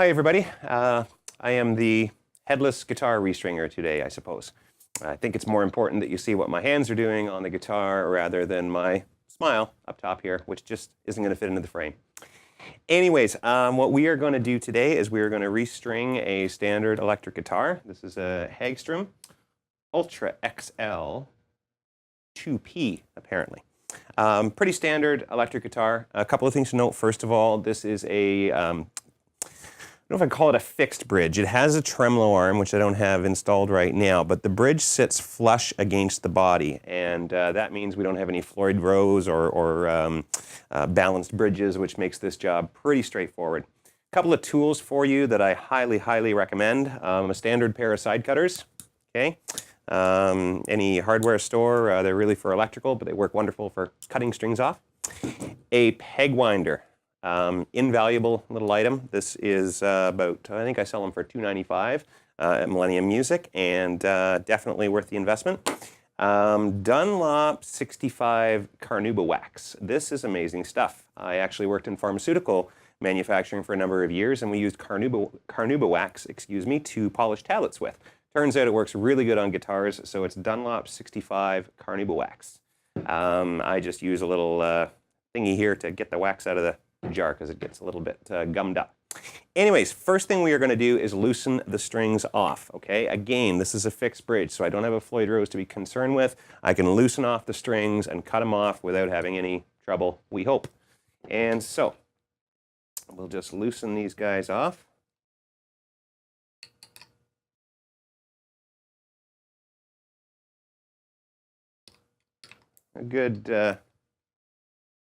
Hi everybody, I am the headless guitar restringer today, I suppose. I think it's more important that you see what my hands are doing on the guitar rather than my smile up top here, which just isn't going to fit into the frame. Anyways, what we are going to do today is we are going to restring a standard electric guitar. This is a Hagstrom Ultra XL 2P, apparently. Pretty standard electric guitar. A couple of things to note. First of all, this is a I don't know if I call it a fixed bridge. It has a tremolo arm, which I don't have installed right now, but the bridge sits flush against the body, and that means we don't have any Floyd Rose or balanced bridges, which makes this job pretty straightforward. A couple of tools for you that I highly recommend. A standard pair of side cutters, okay? Any hardware store, they're really for electrical, but they work wonderful for cutting strings off. A peg winder. Invaluable little item. This is about, I think I sell them for $2.95 at Millennium Music, and definitely worth the investment. Dunlop 65 Carnauba wax. This is amazing stuff. I actually worked in pharmaceutical manufacturing for a number of years, and we used Carnauba wax, to polish tablets with. Turns out it works really good on guitars, so it's Dunlop 65 Carnauba wax. I just use a little thingy here to get the wax out of the jar because it gets a little bit gummed up. Anyways, first thing we are going to do is loosen the strings off, okay? Again, this is a fixed bridge, so I don't have a Floyd Rose to be concerned with. I can loosen off the strings and cut them off without having any trouble, we hope. And so, we'll just loosen these guys off. A good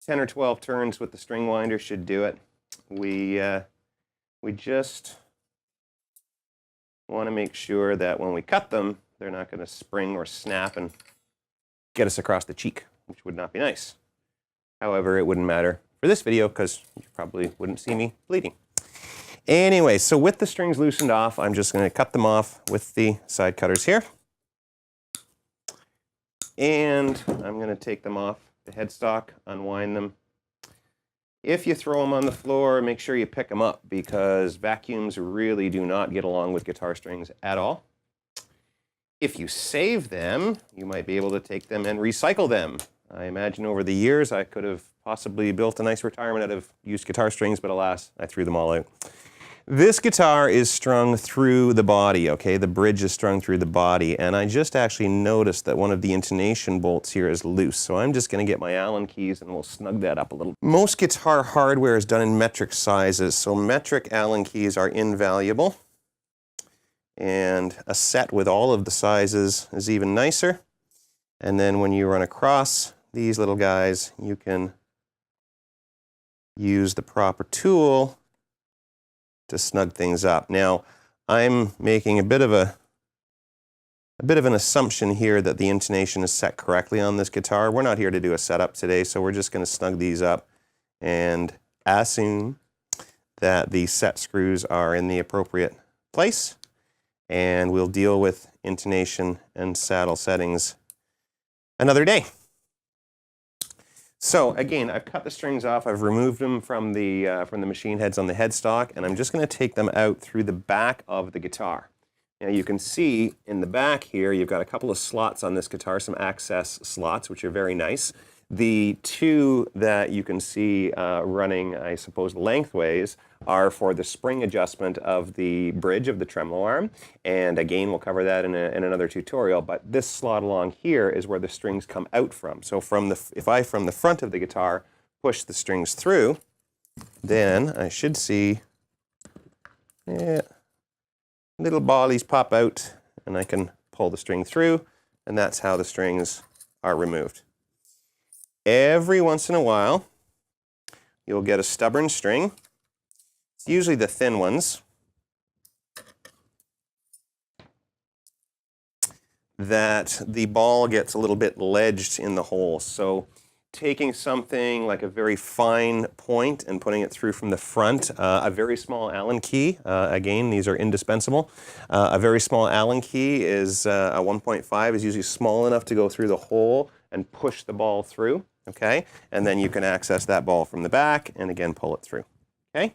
10 or 12 turns with the string winder should do it. We just want to make sure that when we cut them, they're not going to spring or snap and get us across the cheek, which would not be nice. However, it wouldn't matter for this video because you probably wouldn't see me bleeding. Anyway, so with the strings loosened off, I'm just going to cut them off with the side cutters here. And I'm going to take them off the headstock, unwind them. If you throw them on the floor, make sure you pick them up because vacuums really do not get along with guitar strings at all. If you save them, you might be able to take them and recycle them. I imagine over the years I could have possibly built a nice retirement out of used guitar strings, but alas, I threw them all out. This guitar is strung through the body, okay? The bridge is strung through the body, and I just actually noticed that one of the intonation bolts here is loose, so I'm just going to get my Allen keys and we'll snug that up a little. Most guitar hardware is done in metric sizes, so metric Allen keys are invaluable, and a set with all of the sizes is even nicer. And then when you run across these little guys, you can use the proper tool to snug things up. Now, I'm making a bit of an assumption here that the intonation is set correctly on this guitar. We're not here to do a setup today, so we're just going to snug these up and assume that the set screws are in the appropriate place, and we'll deal with intonation and saddle settings another day. So again, I've cut the strings off, I've removed them from the machine heads on the headstock, and I'm just going to take them out through the back of the guitar. Now you can see in the back here, you've got a couple of slots on this guitar, some access slots, which are very nice. The two that you can see running, I suppose, lengthways are for the spring adjustment of the bridge of the tremolo arm. And again, we'll cover that in another tutorial. But this slot along here is where the strings come out from. So if I, from the front of the guitar, push the strings through, then I should see little bollies pop out, and I can pull the string through, and that's how the strings are removed. Every once in a while, you'll get a stubborn string. It's usually the thin ones that the ball gets a little bit ledged in the hole. So taking something like a very fine point and putting it through from the front, a very small Allen key, again, these are indispensable. A very small Allen key is a 1.5 is usually small enough to go through the hole and push the ball through. Okay, and then you can access that ball from the back and again pull it through. Okay,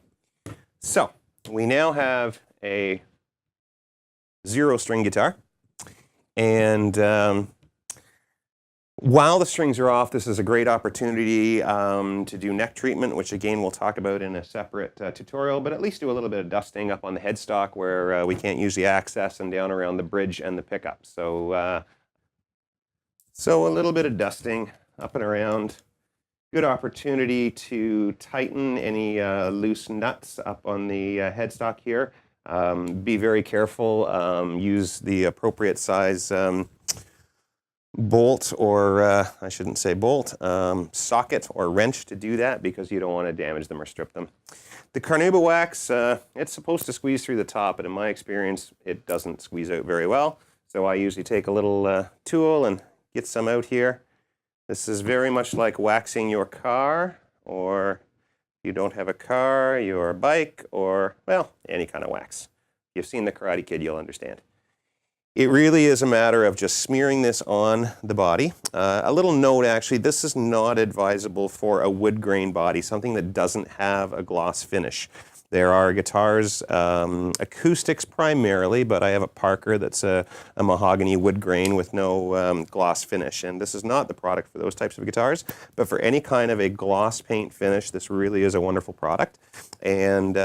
so we now have a 0-string guitar. And while the strings are off, this is a great opportunity to do neck treatment, which again we'll talk about in a separate tutorial, but at least do a little bit of dusting up on the headstock where we can't usually access, and down around the bridge and the pickup. So, a little bit of dusting up and around. Good opportunity to tighten any loose nuts up on the headstock here. Be very careful. Use the appropriate size bolt, or I shouldn't say bolt, socket or wrench to do that, because you don't want to damage them or strip them. The carnauba wax, it's supposed to squeeze through the top, but in my experience, it doesn't squeeze out very well. So I usually take a little tool and get some out here. This is very much like waxing your car, or you don't have a car, your bike, or, well, any kind of wax. If you've seen The Karate Kid, you'll understand. It really is a matter of just smearing this on the body. A little note, actually, this is not advisable for a wood grain body, something that doesn't have a gloss finish. There are guitars, acoustics primarily, but I have a Parker that's a mahogany wood grain with no gloss finish. And this is not the product for those types of guitars, but for any kind of a gloss paint finish, this really is a wonderful product. And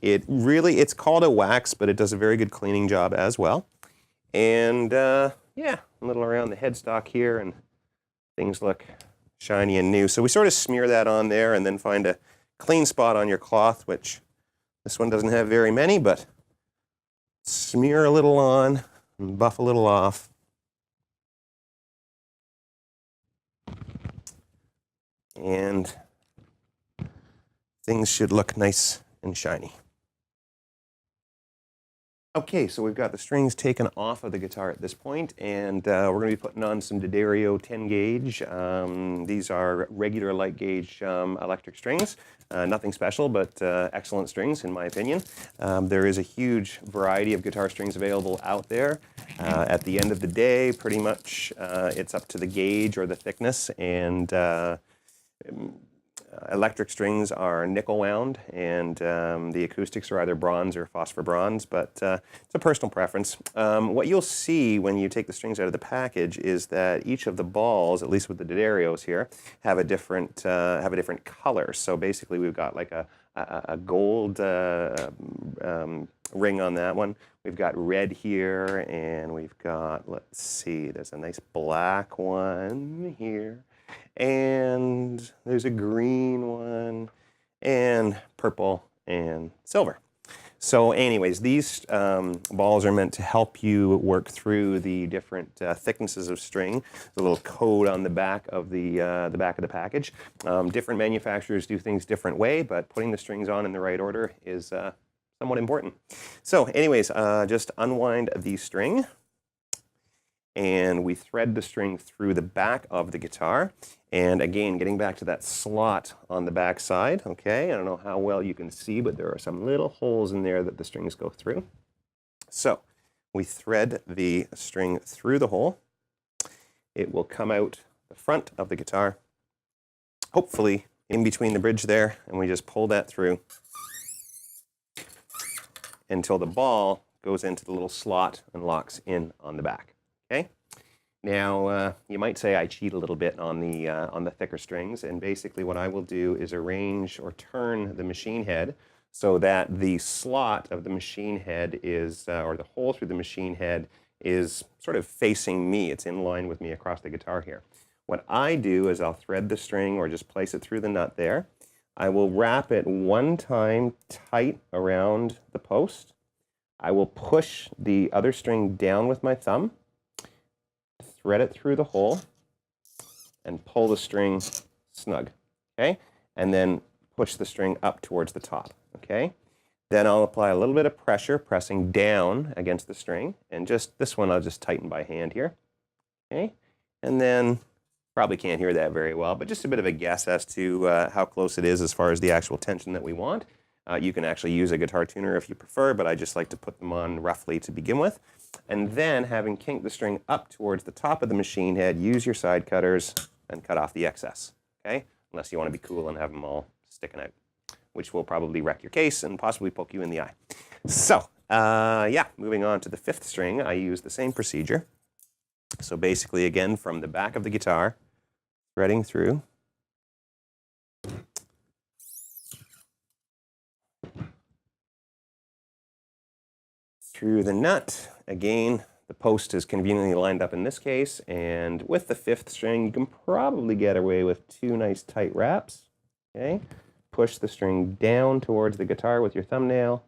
it's called a wax, but it does a very good cleaning job as well. And yeah, a little around the headstock here, and things look shiny and new. So we sort of smear that on there, and then find a clean spot on your cloth, which this one doesn't have very many, but smear a little on and buff a little off. And things should look nice and shiny. Okay, so we've got the strings taken off of the guitar at this point, and we're going to be putting on some D'Addario 10 gauge. These are regular light gauge electric strings. Nothing special, but excellent strings in my opinion. There is a huge variety of guitar strings available out there. At the end of the day, pretty much it's up to the gauge or the thickness, and electric strings are nickel wound, and the acoustics are either bronze or phosphor bronze, but it's a personal preference. What you'll see when you take the strings out of the package is that each of the balls, at least with the D'Addarios here, have a different color. So basically, we've got like a gold ring on that one. We've got red here, and we've got, let's see, there's a nice black one here. And there's a green one, and purple, and silver. So anyways, these balls are meant to help you work through the different thicknesses of string. There's a little code on the back of the package. Different manufacturers do things different way, but putting the strings on in the right order is somewhat important. So anyways, just unwind the string, and we thread the string through the back of the guitar. And again, getting back to that slot on the back side, okay? I don't know how well you can see, but there are some little holes in there that the strings go through. So we thread the string through the hole. It will come out the front of the guitar, hopefully in between the bridge there, and we just pull that through until the ball goes into the little slot and locks in on the back. Okay. Now you might say I cheat a little bit on the thicker strings, and basically what I will do is arrange or turn the machine head so that the slot of the machine head is, or the hole through the machine head is sort of facing me. It's in line with me across the guitar here. What I do is I'll thread the string or just place it through the nut there. I will wrap it one time tight around the post. I will push the other string down with my thumb, thread it through the hole, and pull the string snug, okay? And then push the string up towards the top, okay? Then I'll apply a little bit of pressure, pressing down against the string, and just this one I'll just tighten by hand here, okay? And then, probably can't hear that very well, but just a bit of a guess as to how close it is as far as the actual tension that we want. You can actually use a guitar tuner if you prefer, but I just like to put them on roughly to begin with. And then, having kinked the string up towards the top of the machine head, use your side cutters and cut off the excess, okay? Unless you want to be cool and have them all sticking out. which will probably wreck your case and possibly poke you in the eye. So, yeah, moving on to the 5th string, I use the same procedure. So basically, again, from the back of the guitar, threading through. Through the nut. Again, the post is conveniently lined up in this case, and with the 5th string, you can probably get away with 2 nice tight wraps. Okay, push the string down towards the guitar with your thumbnail,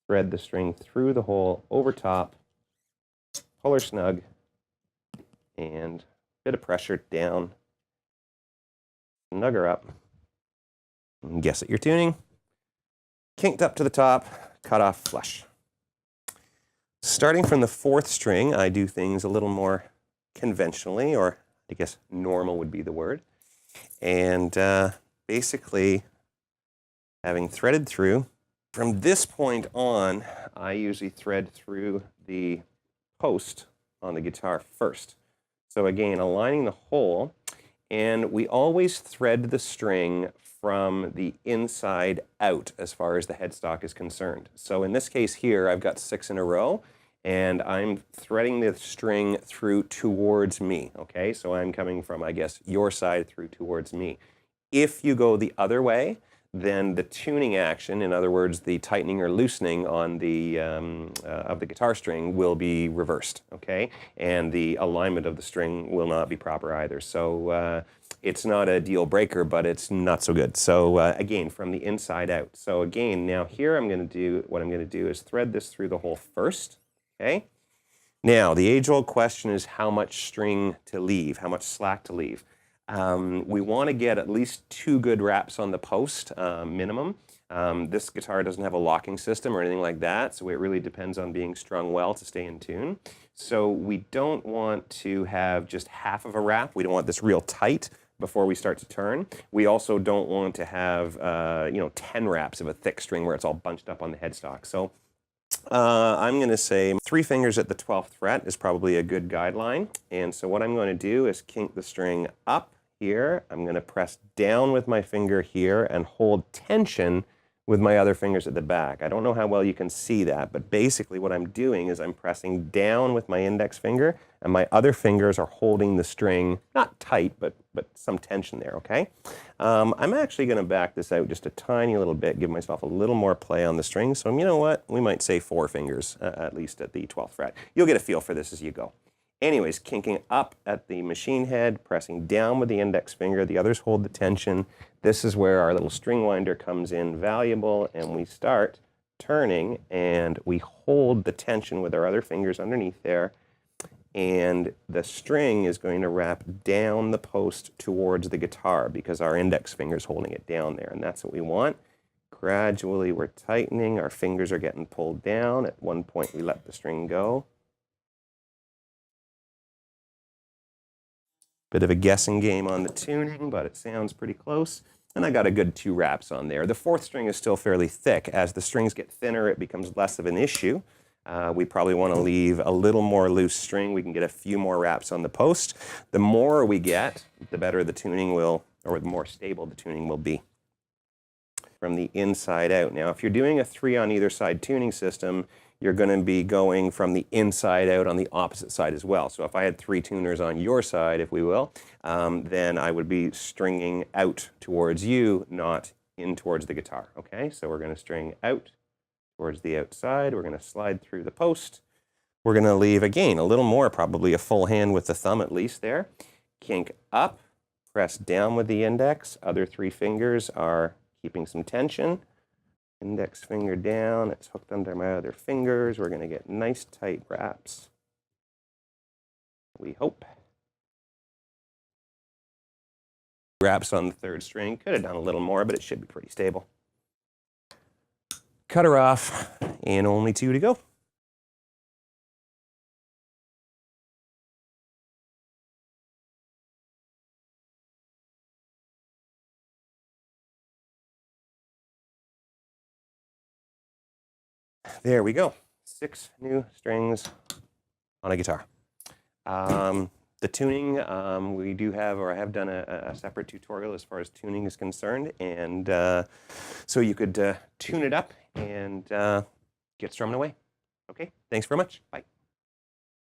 thread the string through the hole over top, pull her snug, and a bit of pressure down, snug her up, and guess at your tuning. Kinked up to the top, cut off flush. Starting from the 4th string, I do things a little more conventionally, or I guess normal would be the word. And basically, having threaded through, from this point on, I usually thread through the post on the guitar first. So again, aligning the hole, and we always thread the string from the inside out as far as the headstock is concerned. So in this case here, I've got 6 in a row, and I'm threading the string through towards me, okay? So I'm coming from, I guess, your side through towards me. If you go the other way, then the tuning action, in other words, the tightening or loosening on the of the guitar string will be reversed, okay? And the alignment of the string will not be proper either. So it's not a deal breaker, but it's not so good. So again, from the inside out. So again, now here what I'm going to do is thread this through the hole first, okay? Now, the age-old question is how much string to leave, how much slack to leave. We want to get at least 2 good wraps on the post, minimum. This guitar doesn't have a locking system or anything like that, so it really depends on being strung well to stay in tune. So we don't want to have just half of a wrap. We don't want this real tight before we start to turn. We also don't want to have 10 wraps of a thick string where it's all bunched up on the headstock. So I'm going to say 3 fingers at the 12th fret is probably a good guideline. And so what I'm going to do is kink the string up here. I'm going to press down with my finger here and hold tension with my other fingers at the back. I don't know how well you can see that, but basically what I'm doing is I'm pressing down with my index finger, and my other fingers are holding the string, not tight, but some tension there, okay? I'm actually going to back this out just a tiny little bit, give myself a little more play on the string. So you know what? We might say 4 fingers, at least at the 12th fret. You'll get a feel for this as you go. Anyways, kinking up at the machine head, pressing down with the index finger, the others hold the tension. This is where our little string winder comes in valuable, and we start turning, and we hold the tension with our other fingers underneath there, and the string is going to wrap down the post towards the guitar because our index finger is holding it down there, and that's what we want. Gradually, we're tightening. Our fingers are getting pulled down. At one point, we let the string go. Bit of a guessing game on the tuning, but it sounds pretty close. And I got a good 2 wraps on there. The 4th string is still fairly thick. As the strings get thinner, it becomes less of an issue. We probably want to leave a little more loose string. We can get a few more wraps on the post. The more we get, the better the tuning will, or the more stable the tuning will be. From the inside out. Now, if you're doing a 3 on either side tuning system, you're going to be going from the inside out on the opposite side as well. So if I had 3 tuners on your side, if we will, then I would be stringing out towards you, not in towards the guitar. Okay, so we're going to string out towards the outside. We're going to slide through the post. We're going to leave, again, a little more, probably a full hand with the thumb at least there. Kink up, press down with the index. Other 3 fingers are keeping some tension. Index finger down, it's hooked under my other fingers. We're going to get nice tight wraps. We hope. Wraps on the 3rd string. Could have done a little more, but it should be pretty stable. Cut her off, and only 2 to go. There we go. 6 new strings on a guitar. the tuning, we do have, or I have done a separate tutorial as far as tuning is concerned, and so you could tune it up and get strumming away. Okay, thanks very much. Bye.